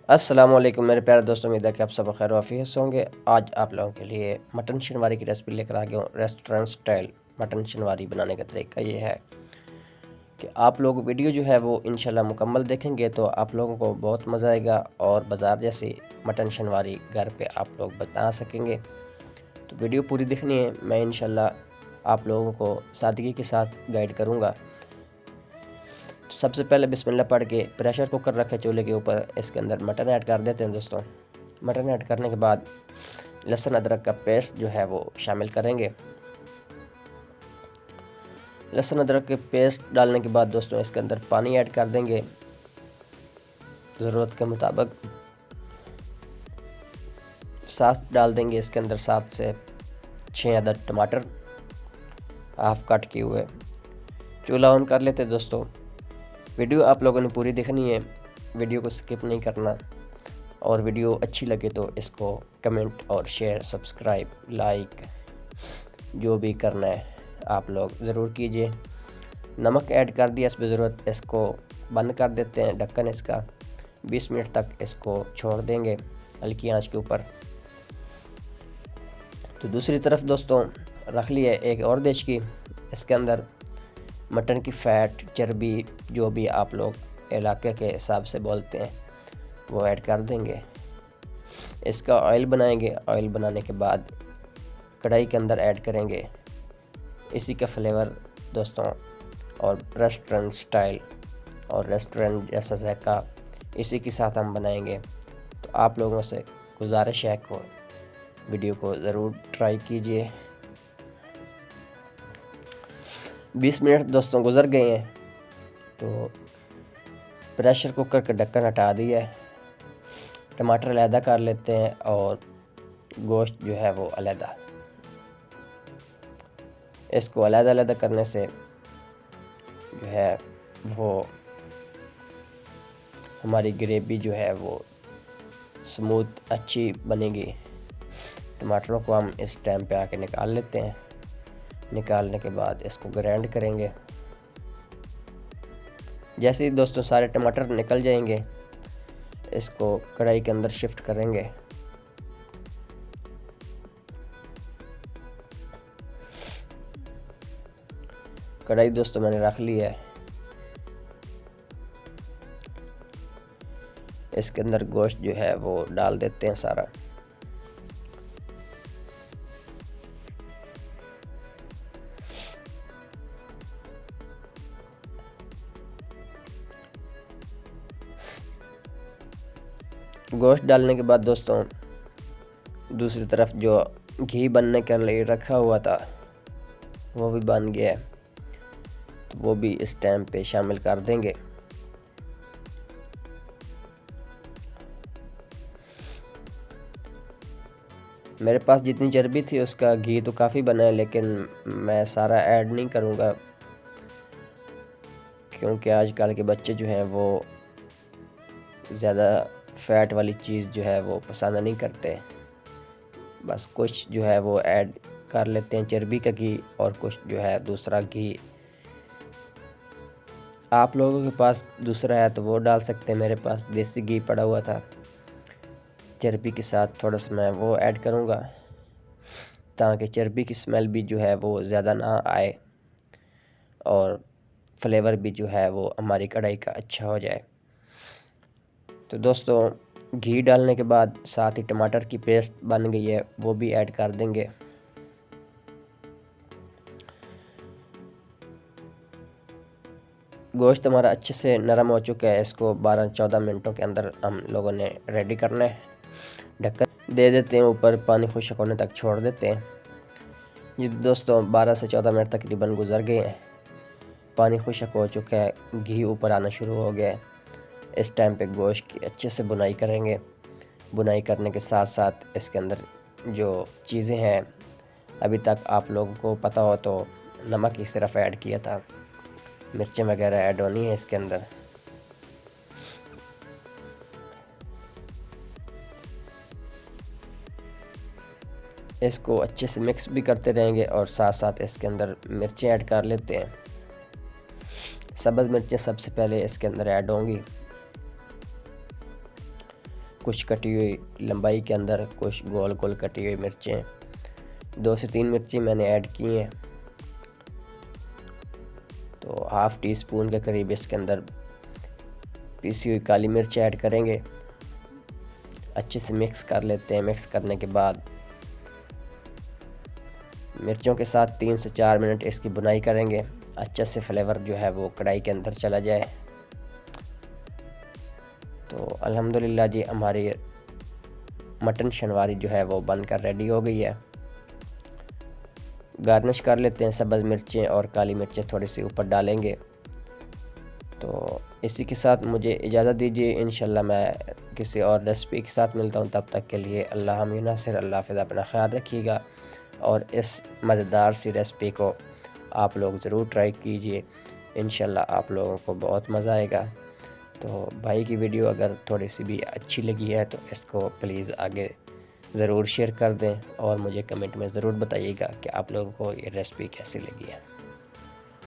अस्सलाम वालेकुम मेरे प्यारे दोस्तों, उम्मीद है कि आप सब खैर वाफियत से होंगे। आज आप लोगों के लिए मटन शनवारी की रेसिपी लेकर आ गया हूँ। रेस्टोरेंट स्टाइल मटन शनवारी बनाने का तरीका ये है कि आप लोग वीडियो जो है वो इंशाल्लाह मुकम्मल देखेंगे तो आप लोगों को बहुत मज़ा आएगा और बाज़ार जैसी मटन शनवारी घर पे आप लोग बना सकेंगे। तो वीडियो पूरी देखनी है, मैं इंशाल्लाह आप लोगों को सादगी के साथ गाइड करूँगा। सबसे पहले बिस्मिल्लाह पढ़ के प्रेशर कुकर रखे चूल्हे के ऊपर, इसके अंदर मटन ऐड कर देते हैं दोस्तों। मटन ऐड करने के बाद लहसुन अदरक का पेस्ट जो है वो शामिल करेंगे। लहसुन अदरक के पेस्ट डालने के बाद दोस्तों इसके अंदर पानी ऐड कर देंगे ज़रूरत के मुताबिक। साथ डाल देंगे इसके अंदर 7 से 6 अदद टमाटर हाफ कट किए हुए। चूल्हा ऑन कर लेते दोस्तों। वीडियो आप लोगों ने पूरी देखनी है, वीडियो को स्किप नहीं करना, और वीडियो अच्छी लगे तो इसको कमेंट और शेयर, सब्सक्राइब, लाइक जो भी करना है आप लोग ज़रूर कीजिए। नमक ऐड कर दिया इस ज़रूरत, इसको बंद कर देते हैं ढक्कन इसका। 20 मिनट तक इसको छोड़ देंगे हल्की आंच के ऊपर। तो दूसरी तरफ दोस्तों रख लिया एक और डिश की, इसके अंदर मटन की फ़ैट, चर्बी, जो भी आप लोग इलाके के हिसाब से बोलते हैं वो ऐड कर देंगे। इसका ऑयल बनाएंगे। ऑयल बनाने के बाद कढ़ाई के अंदर ऐड करेंगे। इसी का फ्लेवर दोस्तों और रेस्टोरेंट स्टाइल और रेस्टोरेंट जैसा जायका इसी के साथ हम बनाएंगे। तो आप लोगों से गुजारिश है को वीडियो को ज़रूर ट्राई कीजिए। 20 मिनट दोस्तों गुज़र गए हैं तो प्रेशर कुकर का ढक्कन हटा दिया है। टमाटर अलहदा कर लेते हैं और गोश्त जो है वो अलहदा। इसको अलहदा अलहदा करने से जो है वो हमारी ग्रेवी जो है वो स्मूथ अच्छी बनेगी। टमाटरों को हम इस टाइम पे आके निकाल लेते हैं। निकालने के बाद इसको ग्राइंड करेंगे। जैसे ही दोस्तों सारे टमाटर निकल जाएंगे इसको कढ़ाई के अंदर शिफ्ट करेंगे। कढ़ाई दोस्तों मैंने रख ली है। इसके अंदर गोश्त जो है वो डाल देते हैं सारा। गोश्त डालने के बाद दोस्तों दूसरी तरफ जो घी बनने के लिए रखा हुआ था वो भी बन गया है, तो वो भी इस टाइम पे शामिल कर देंगे। मेरे पास जितनी चर्बी थी उसका घी तो काफ़ी बना है, लेकिन मैं सारा ऐड नहीं करूँगा क्योंकि आजकल के बच्चे जो हैं वो ज़्यादा फ़ैट वाली चीज़ जो है वो पसंद नहीं करते। बस कुछ जो है वो ऐड कर लेते हैं चर्बी का घी और कुछ जो है दूसरा घी। आप लोगों के पास दूसरा है तो वो डाल सकते हैं। मेरे पास देसी घी पड़ा हुआ था, चर्बी के साथ थोड़ा सा मैं वो ऐड करूँगा ताकि चर्बी की स्मेल भी जो है वो ज़्यादा ना आए और फ्लेवर भी जो है वो हमारी कढ़ाई का अच्छा हो जाए। तो दोस्तों घी डालने के बाद साथ ही टमाटर की पेस्ट बन गई है वो भी ऐड कर देंगे। गोश्त हमारा अच्छे से नरम हो चुका है। इसको 12-14 मिनटों के अंदर हम लोगों ने रेडी करना है। ढक्कन दे देते हैं, ऊपर पानी खुश्क होने तक छोड़ देते हैं। जी दोस्तों 12 से 14 मिनट तकरीबन गुजर गए हैं। पानी खुश्क हो चुका है, घी ऊपर आना शुरू हो गया है। इस टाइम पे गोश्त की अच्छे से बुनाई करेंगे। बुनाई करने के साथ साथ इसके अंदर जो चीज़ें हैं अभी तक आप लोगों को पता हो तो नमक ही सिर्फ ऐड किया था, मिर्चें वगैरह ऐड होनी है इसके अंदर। इसको अच्छे से मिक्स भी करते रहेंगे और साथ साथ इसके अंदर मिर्चें ऐड कर लेते हैं। सब्ज़ मिर्चें सबसे पहले इसके अंदर ऐड होंगी। कुछ कटी हुई लंबाई के अंदर, कुछ गोल गोल कटी हुई मिर्चें, 2 से 3 मिर्ची मैंने ऐड की हैं। तो हाफ़ टी स्पून के करीब इसके अंदर पीसी हुई काली मिर्च ऐड करेंगे। अच्छे से मिक्स कर लेते हैं। मिक्स करने के बाद मिर्चों के साथ 3 से 4 मिनट इसकी भुनाई करेंगे, अच्छे से फ्लेवर जो है वो कढ़ाई के अंदर चला जाए। तो अल्हम्दुलिल्लाह जी हमारी मटन शनवारी जो है वो बनकर रेडी हो गई है। गार्निश कर लेते हैं, सब्ज़ मिर्चें और काली मिर्चें थोड़ी सी ऊपर डालेंगे। तो इसी के साथ मुझे इजाज़त दीजिए, इंशाल्लाह मैं किसी और रेसिपी के साथ मिलता हूँ। तब तक के लिए अल्लाह हम नासिर, अल्लाह हाफ़िज़, अपना ख्याल रखिएगा और इस मज़ेदार सी रेसिपी को आप लोग ज़रूर ट्राई कीजिए, इंशाल्लाह आप लोगों को बहुत मज़ा आएगा। तो भाई की वीडियो अगर थोड़ी सी भी अच्छी लगी है तो इसको प्लीज़ आगे ज़रूर शेयर कर दें और मुझे कमेंट में ज़रूर बताइएगा कि आप लोगों को ये रेसिपी कैसी लगी है।